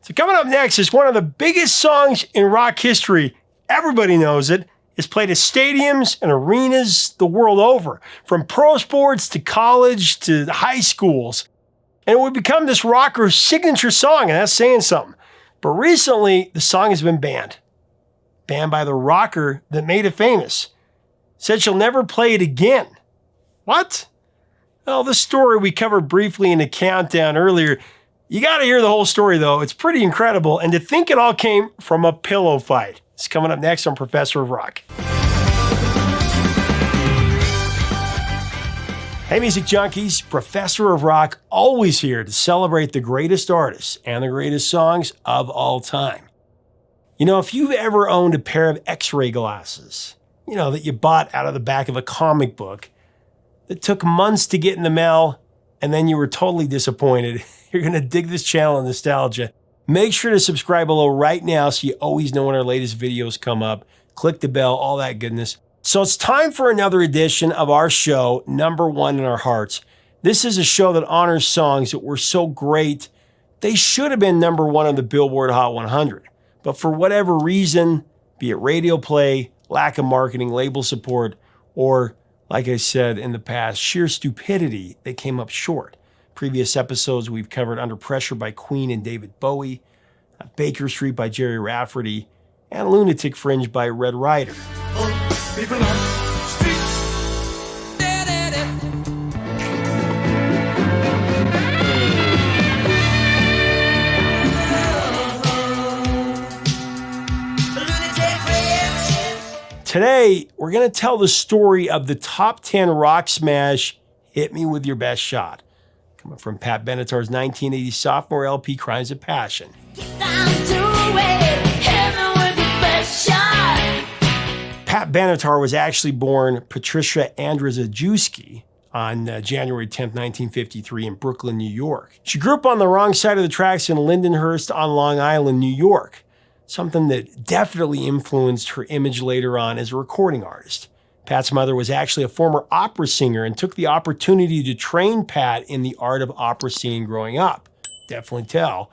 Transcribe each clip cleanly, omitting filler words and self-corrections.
So coming up next is one of the biggest songs in rock history. Everybody knows it. It's played at stadiums and arenas the world over, from pro sports to college to high schools. And it would become this rocker's signature song, and that's saying something. But recently, the song has been banned. Banned by the rocker that made it famous. Said she'll never play it again. What? Well, this story we covered briefly in the countdown earlier. You got to hear the whole story, though. It's pretty incredible. And to think it all came from a pillow fight. It's coming up next on Professor of Rock. Hey, music junkies. Professor of Rock, always here to celebrate the greatest artists and the greatest songs of all time. You know, if you've ever owned a pair of X-ray glasses, that you bought out of the back of a comic book, that took months to get in the mail, and then you were totally disappointed, you're going to dig this channel of nostalgia. Make sure to subscribe below right now so you always know when our latest videos come up. Click the bell, all that goodness. So it's time for another edition of our show, Number One in Our Hearts. This is a show that honors songs that were so great, they should have been number one on the Billboard Hot 100. But for whatever reason, be it radio play, lack of marketing, label support, or, like I said in the past, sheer stupidity, they came up short. Previous episodes we've covered Under Pressure by Queen and David Bowie, Baker Street by Jerry Rafferty, and Lunatic Fringe by Red Rider. People on streets. Today, we're going to tell the story of the top 10 rock smash, Hit Me With Your Best Shot. Coming from Pat Benatar's 1980 sophomore LP, Crimes of Passion. Pat Benatar was actually born Patricia Andrzejewski on January 10, 1953 in Brooklyn, New York. She grew up on the wrong side of the tracks in Lindenhurst on Long Island, New York. Something that definitely influenced her image later on as a recording artist. Pat's mother was actually a former opera singer and took the opportunity to train Pat in the art of opera singing growing up. Definitely tell.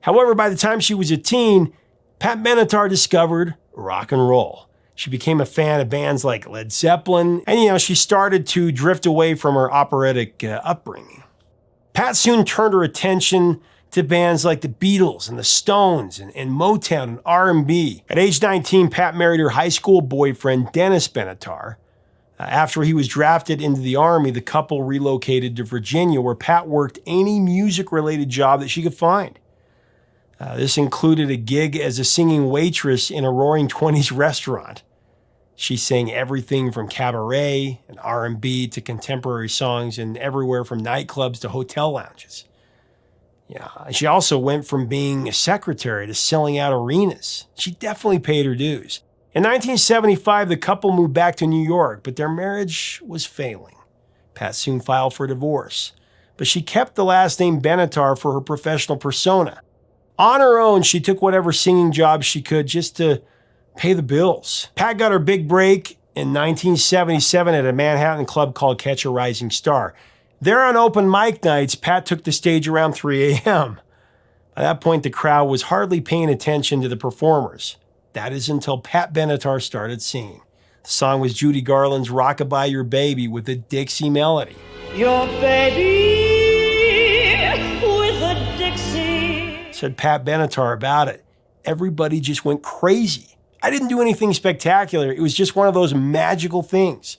However, by the time she was a teen, Pat Benatar discovered rock and roll. She became a fan of bands like Led Zeppelin, and she started to drift away from her operatic upbringing. Pat soon turned her attention to bands like the Beatles and the Stones and Motown and R&B. At age 19, Pat married her high school boyfriend, Dennis Benatar. After he was drafted into the Army, the couple relocated to Virginia, where Pat worked any music-related job that she could find. This included a gig as a singing waitress in a Roaring Twenties restaurant. She sang everything from cabaret and R&B to contemporary songs, and everywhere from nightclubs to hotel lounges. She also went from being a secretary to selling out arenas. She definitely paid her dues. In 1975, the couple moved back to New York, but their marriage was failing. Pat soon filed for divorce, but she kept the last name Benatar for her professional persona. On her own, she took whatever singing job she could just to pay the bills. Pat got her big break in 1977 at a Manhattan club called Catch a Rising Star. There on open mic nights, Pat took the stage around 3 a.m. By that point, the crowd was hardly paying attention to the performers. That is until Pat Benatar started singing. The song was Judy Garland's Rockabye Your Baby with a Dixie melody. Your baby with a Dixie, said Pat Benatar about it. Everybody just went crazy. I didn't do anything spectacular. It was just one of those magical things.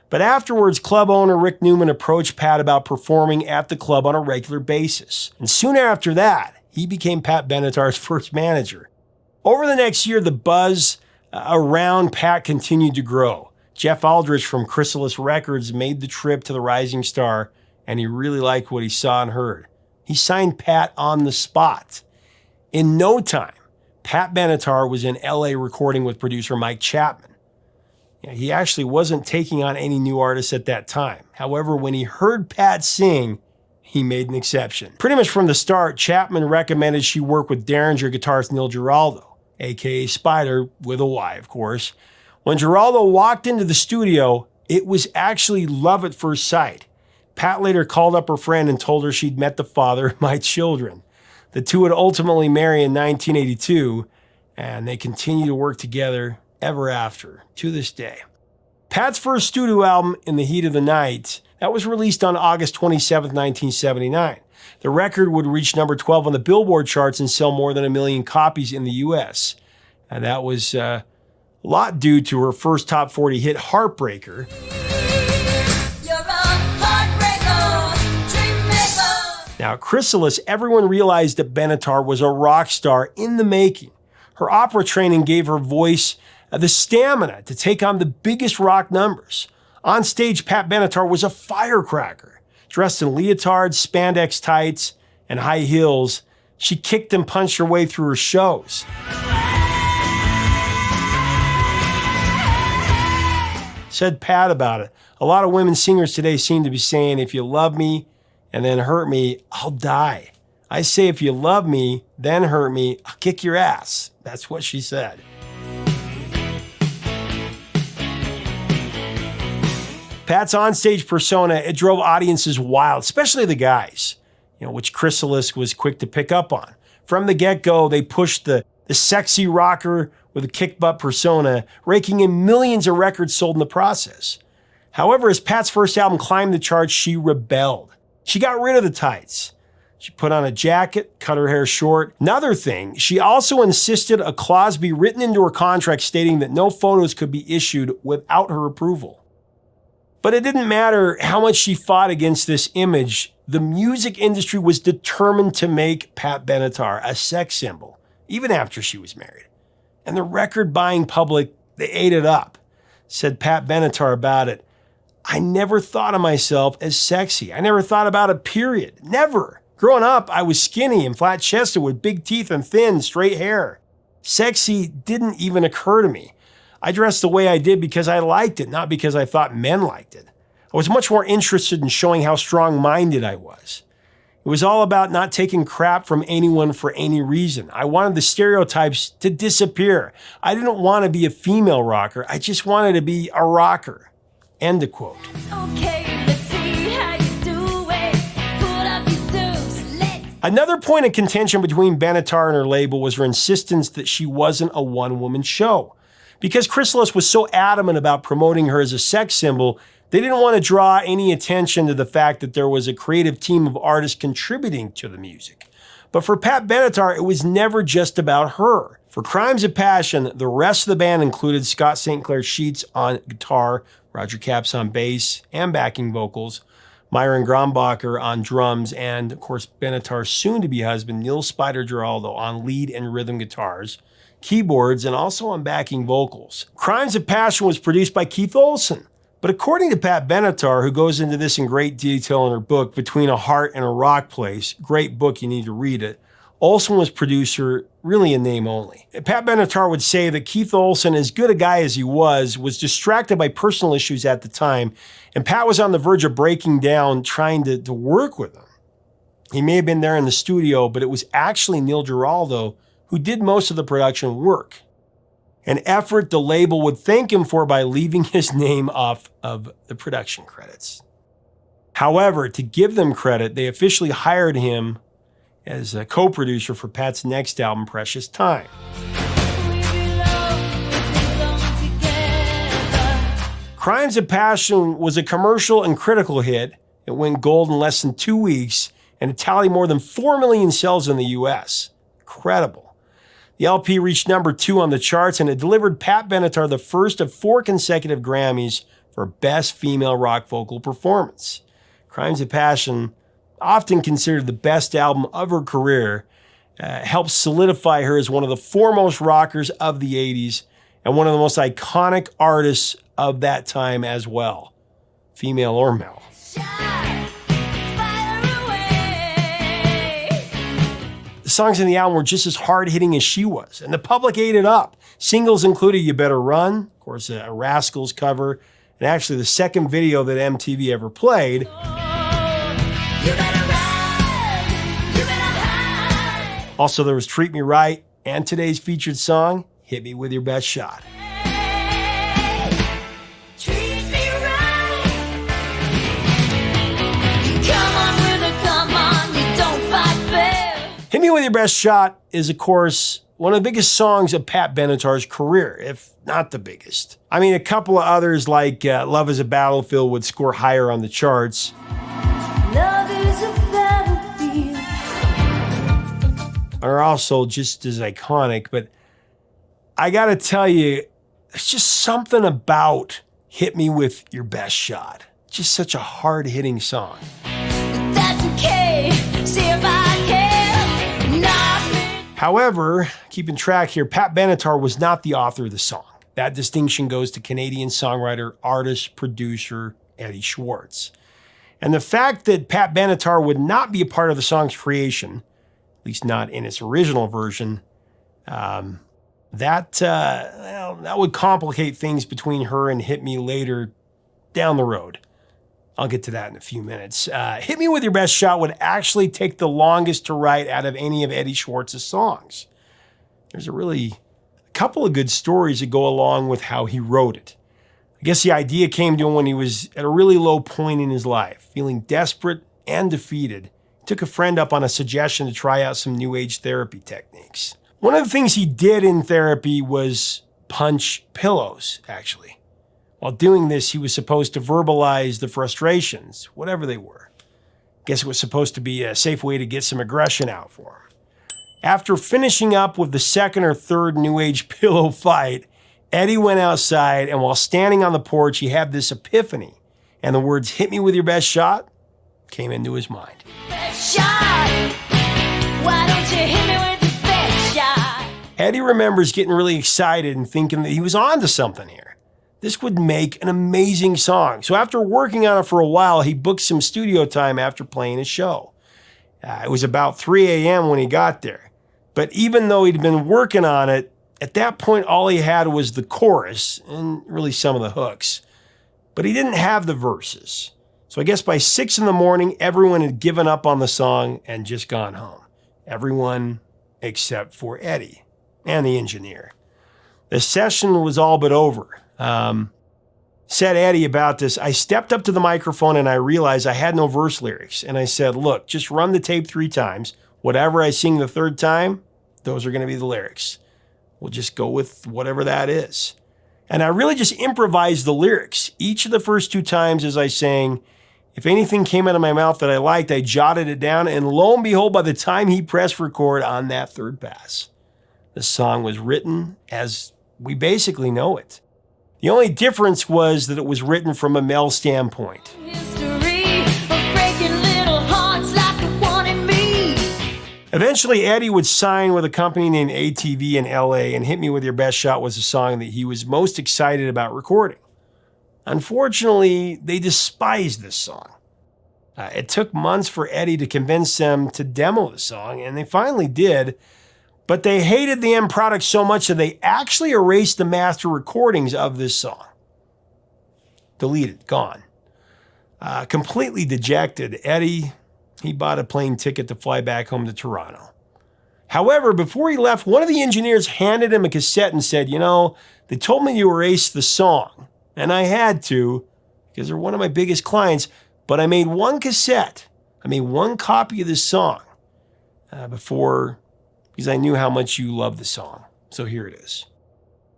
But afterwards, club owner Rick Newman approached Pat about performing at the club on a regular basis. And soon after that, he became Pat Benatar's first manager. Over the next year, the buzz around Pat continued to grow. Jeff Aldrich from Chrysalis Records made the trip to the Rising Star, and he really liked what he saw and heard. He signed Pat on the spot. In no time, Pat Benatar was in LA recording with producer Mike Chapman. He actually wasn't taking on any new artists at that time. However, when he heard Pat sing, he made an exception. Pretty much from the start, Chapman recommended she work with Derringer guitarist Neil Giraldo, aka Spider, with a Y, of course. When Giraldo walked into the studio, it was actually love at first sight. Pat later called up her friend and told her she'd met the father of my children. The two would ultimately marry in 1982, and they continue to work together ever after, to this day. Pat's first studio album, In the Heat of the Night, that was released on August 27, 1979. The record would reach number 12 on the Billboard charts and sell more than 1 million copies in the U.S. And that was a lot due to her first top 40 hit, Heartbreaker. Now, at Chrysalis, everyone realized that Benatar was a rock star in the making. Her opera training gave her voice the stamina to take on the biggest rock numbers. On stage, Pat Benatar was a firecracker. Dressed in leotards, spandex tights, and high heels, she kicked and punched her way through her shows. Said Pat about it, "A lot of women singers today seem to be saying, if you love me and then hurt me, I'll die. I say, if you love me, then hurt me, I'll kick your ass." That's what she said. Pat's onstage persona, it drove audiences wild, especially the guys, which Chrysalis was quick to pick up on. From the get-go, they pushed the sexy rocker with a kick-butt persona, raking in millions of records sold in the process. However, as Pat's first album climbed the charts, she rebelled. She got rid of the tights. She put on a jacket, cut her hair short. Another thing, she also insisted a clause be written into her contract stating that no photos could be issued without her approval. But it didn't matter how much she fought against this image. The music industry was determined to make Pat Benatar a sex symbol, even after she was married. And the record-buying public, they ate it up. Said Pat Benatar about it, "I never thought of myself as sexy. I never thought about it, period. Never. Growing up, I was skinny and flat-chested with big teeth and thin, straight hair. Sexy didn't even occur to me. I dressed the way I did because I liked it, not because I thought men liked it. I was much more interested in showing how strong-minded I was. It was all about not taking crap from anyone for any reason. I wanted the stereotypes to disappear. I didn't want to be a female rocker. I just wanted to be a rocker." End of quote. Another point of contention between Benatar and her label was her insistence that she wasn't a one-woman show. Because Chrysalis was so adamant about promoting her as a sex symbol, they didn't want to draw any attention to the fact that there was a creative team of artists contributing to the music. But for Pat Benatar, it was never just about her. For Crimes of Passion, the rest of the band included Scott St. Clair Sheets on guitar, Roger Capps on bass and backing vocals, Myron Grombacher on drums, and of course Benatar's soon-to-be husband, Neil Spider Giraldo, on lead and rhythm guitars, keyboards, and also on backing vocals. Crimes of Passion was produced by Keith Olsen. But according to Pat Benatar, who goes into this in great detail in her book, Between a Heart and a Rock Place, great book, you need to read it, Olsen was producer, really in name only. Pat Benatar would say that Keith Olsen, as good a guy as he was distracted by personal issues at the time, and Pat was on the verge of breaking down trying to work with him. He may have been there in the studio, but it was actually Neil Giraldo who did most of the production work. An effort the label would thank him for by leaving his name off of the production credits. However, to give them credit, they officially hired him as a co-producer for Pat's next album, Precious Time. Crimes of Passion was a commercial and critical hit. It went gold in less than 2 weeks, and it tallied more than 4 million sales in the U.S. Incredible. The LP reached number 2 on the charts, and it delivered Pat Benatar the first of 4 consecutive Grammys for Best Female Rock Vocal Performance. Crimes of Passion, often considered the best album of her career, helped solidify her as one of the foremost rockers of the 80s and one of the most iconic artists of that time as well, female or male. The songs in the album were just as hard-hitting as she was, and the public ate it up. Singles included You Better Run, of course, a Rascals cover, and actually the second video that MTV ever played. Also, there was Treat Me Right, and today's featured song, Hit Me With Your Best Shot. Hit Me With Your Best Shot is, of course, one of the biggest songs of Pat Benatar's career, if not the biggest. I mean, a couple of others like Love is a Battlefield would score higher on the charts. Love is a battlefield. Are also just as iconic, but I gotta tell you, there's just something about Hit Me With Your Best Shot. Just such a hard-hitting song. That's okay. See if I can knock me. However, keeping track here, Pat Benatar was not the author of the song. That distinction goes to Canadian songwriter, artist, producer Eddie Schwartz. And the fact that Pat Benatar would not be a part of the song's creation, at least not in its original version, that would complicate things between her and Hit Me later down the road. I'll get to that in a few minutes. Hit Me With Your Best Shot would actually take the longest to write out of any of Eddie Schwartz's songs. There's a couple of good stories that go along with how he wrote it. I guess the idea came to him when he was at a really low point in his life, feeling desperate and defeated. He took a friend up on a suggestion to try out some New Age therapy techniques. One of the things he did in therapy was punch pillows, actually. While doing this, he was supposed to verbalize the frustrations, whatever they were. I guess it was supposed to be a safe way to get some aggression out for him. After finishing up with the second or third New Age pillow fight, Eddie went outside, and while standing on the porch, he had this epiphany, and the words, "Hit me with your best shot," came into his mind. Best shot. Why don't you hit me with your best shot? Eddie remembers getting really excited and thinking that he was on to something here. This would make an amazing song. So after working on it for a while, he booked some studio time after playing his show. It was about 3 a.m. when he got there. But even though he'd been working on it, at that point, all he had was the chorus and really some of the hooks. But he didn't have the verses. So I guess by 6 in the morning, everyone had given up on the song and just gone home. Everyone except for Eddie and the engineer. The session was all but over. Said Eddie about this, "I stepped up to the microphone and I realized I had no verse lyrics. And I said, look, just run the tape 3 times. Whatever I sing the 3rd time, those are going to be the lyrics. We'll just go with whatever that is." And I really just improvised the lyrics. Each of the first 2 times as I sang, if anything came out of my mouth that I liked, I jotted it down. And lo and behold, by the time he pressed record on that 3rd pass, the song was written as we basically know it. The only difference was that it was written from a male standpoint. History of breaking little hearts like the one in me. Eventually, Eddie would sign with a company named ATV in LA, and Hit Me With Your Best Shot was the song that he was most excited about recording. Unfortunately, they despised this song. It took months for Eddie to convince them to demo the song, and they finally did. But they hated the end product so much that they actually erased the master recordings of this song. Deleted, gone. Completely dejected, Eddie, he bought a plane ticket to fly back home to Toronto. However, before he left, one of the engineers handed him a cassette and said, they told me you erased the song. And I had to, because they're one of my biggest clients, but I made one cassette. I made one copy of this song because I knew how much you loved the song. So here it is.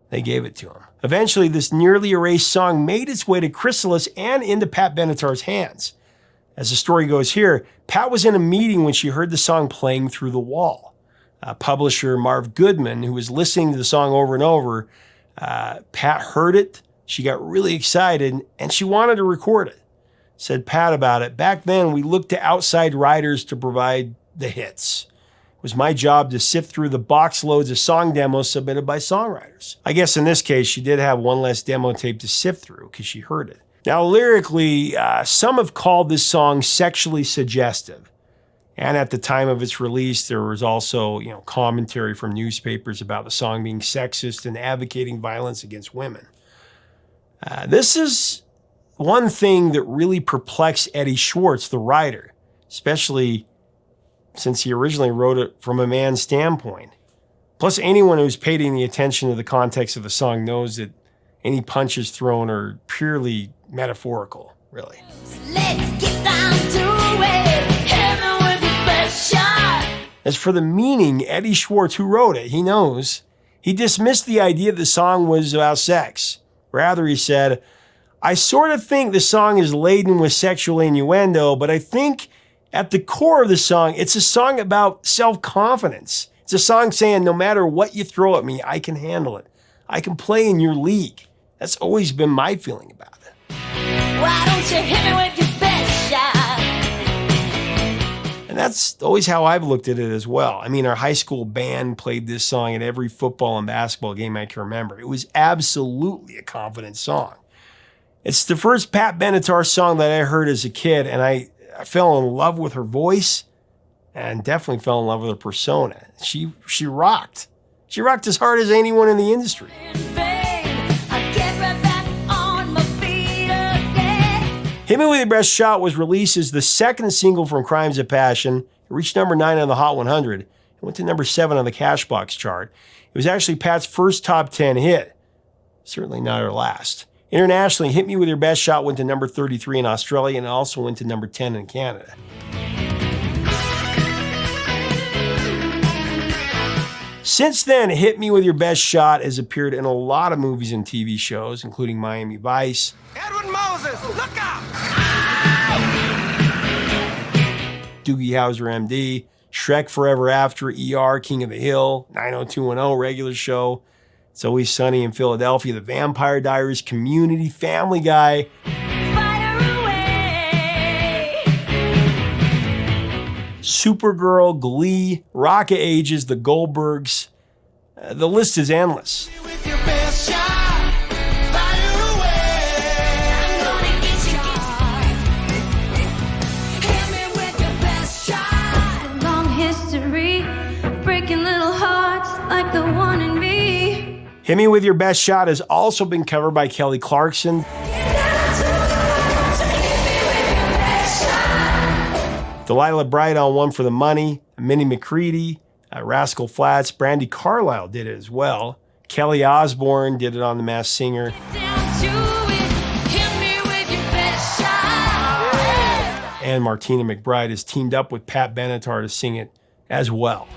They gave it to him. Eventually, this nearly erased song made its way to Chrysalis and into Pat Benatar's hands. As the story goes here, Pat was in a meeting when she heard the song playing through the wall. Publisher Marv Goodman, who was listening to the song over and over, Pat heard it. She got really excited and she wanted to record it. Said Pat about it, "Back then, we looked to outside writers to provide the hits. It was my job to sift through the box loads of song demos submitted by songwriters." I guess in this case, she did have one less demo tape to sift through because she heard it. Now, lyrically, some have called this song sexually suggestive. And at the time of its release, there was also, commentary from newspapers about the song being sexist and advocating violence against women. This is one thing that really perplexed Eddie Schwartz, the writer, especially since he originally wrote it from a man's standpoint. Plus, anyone who's paid any attention to the context of the song knows that any punches thrown are purely metaphorical, really. Let's get down to it. Hit me with your best shot. As for the meaning, Eddie Schwartz, who wrote it, he knows. He dismissed the idea the song was about sex. Rather, he said, I sort of think the song is laden with sexual innuendo, but I think at the core of the song, it's a song about self-confidence. It's a song saying, no matter what you throw at me, I can handle it. I can play in your league. That's always been my feeling about it. Why don't you hit me with your best shot? And that's always how I've looked at it as well. I mean, our high school band played this song at every football and basketball game I can remember. It was absolutely a confident song. It's the first Pat Benatar song that I heard as a kid, and I fell in love with her voice and definitely fell in love with her persona. She rocked. She rocked as hard as anyone in the industry. Hit Me With Your Best Shot was released as the second single from Crimes of Passion. It reached number 9 on the Hot 100. It went to number 7 on the Cashbox chart. It was actually Pat's first top 10 hit. Certainly not her last. Internationally, Hit Me With Your Best Shot went to number 33 in Australia and also went to number 10 in Canada. Since then, Hit Me With Your Best Shot has appeared in a lot of movies and TV shows, including Miami Vice, Edwin Moses, look out! Doogie Howser, MD, Shrek Forever After, ER, King of the Hill, 90210, Regular Show, It's Always Sunny in Philadelphia, The Vampire Diaries, Community, Family Guy. Supergirl, Glee, Rock of Ages, The Goldbergs. The list is endless. Hit Me With Your Best Shot has also been covered by Kelly Clarkson, Delilah Bright on One for the Money, Minnie McCready, Rascal Flatts, Brandi Carlile did it as well. Kelly Osbourne did it on The Masked Singer. And Martina McBride has teamed up with Pat Benatar to sing it as well.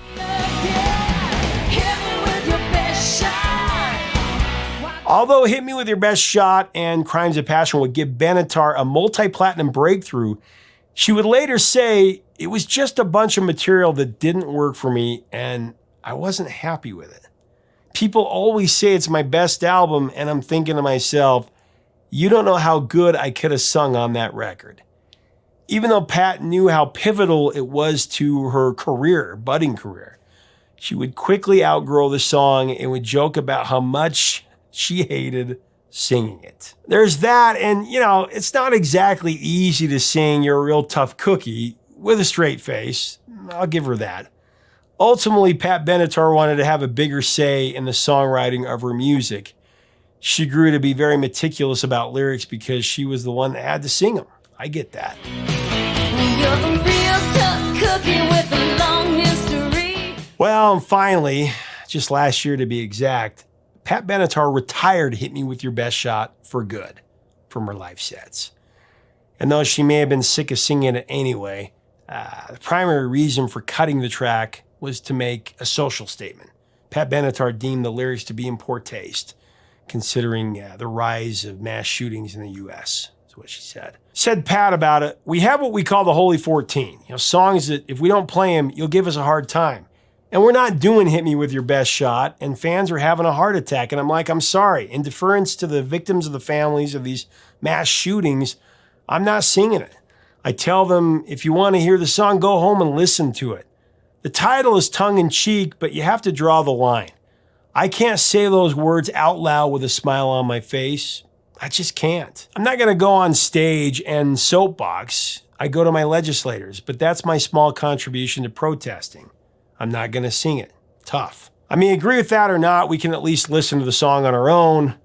Although Hit Me With Your Best Shot and Crimes of Passion would give Benatar a multi-platinum breakthrough, she would later say, it was just a bunch of material that didn't work for me and I wasn't happy with it. People always say it's my best album and I'm thinking to myself, you don't know how good I could have sung on that record. Even though Pat knew how pivotal it was to her career, budding career, she would quickly outgrow the song and would joke about how much she hated singing it. There's that, and it's not exactly easy to sing You're a Real Tough Cookie with a straight face. I'll give her that. Ultimately, Pat Benatar wanted to have a bigger say in the songwriting of her music. She grew to be very meticulous about lyrics because she was the one that had to sing them. I get that. You're a real tough cookie with a long history. Well, and finally, just last year to be exact, Pat Benatar retired Hit Me With Your Best Shot for good from her live sets. And though she may have been sick of singing it anyway, the primary reason for cutting the track was to make a social statement. Pat Benatar deemed the lyrics to be in poor taste, considering the rise of mass shootings in the U.S., that's what she said. Said Pat about it, we have what we call the Holy 14, songs that if we don't play them, you'll give us a hard time. And we're not doing Hit Me With Your Best Shot, and fans are having a heart attack. And I'm like, I'm sorry. In deference to the victims of the families of these mass shootings, I'm not singing it. I tell them, if you want to hear the song, go home and listen to it. The title is tongue-in-cheek, but you have to draw the line. I can't say those words out loud with a smile on my face. I just can't. I'm not going to go on stage and soapbox. I go to my legislators, but that's my small contribution to protesting. I'm not going to sing it. Tough. I mean, agree with that or not, we can at least listen to the song on our own.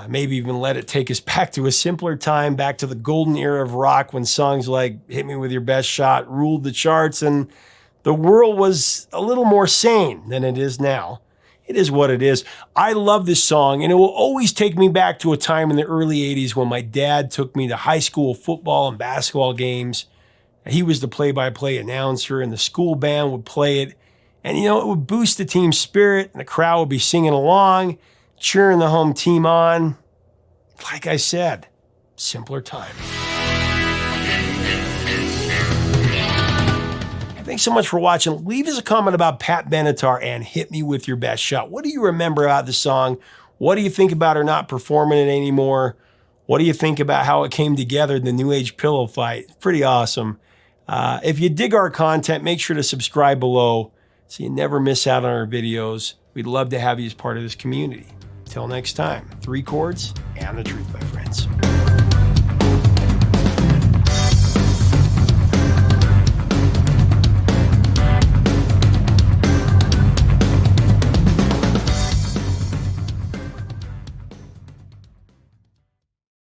Maybe even let it take us back to a simpler time, back to the golden era of rock when songs like Hit Me With Your Best Shot ruled the charts and the world was a little more sane than it is now. It is what it is. I love this song, and it will always take me back to a time in the early 80s when my dad took me to high school football and basketball games. He was the play-by-play announcer, and the school band would play it. And, it would boost the team's spirit, and the crowd would be singing along, cheering the home team on. Like I said, simpler times. Thanks so much for watching. Leave us a comment about Pat Benatar and hit me with your best shot. What do you remember about the song? What do you think about her not performing it anymore? What do you think about how it came together in the New Age pillow fight? It's pretty awesome. If you dig our content, make sure to subscribe below so you never miss out on our videos. We'd love to have you as part of this community. Till next time, 3 chords and the truth, my friends.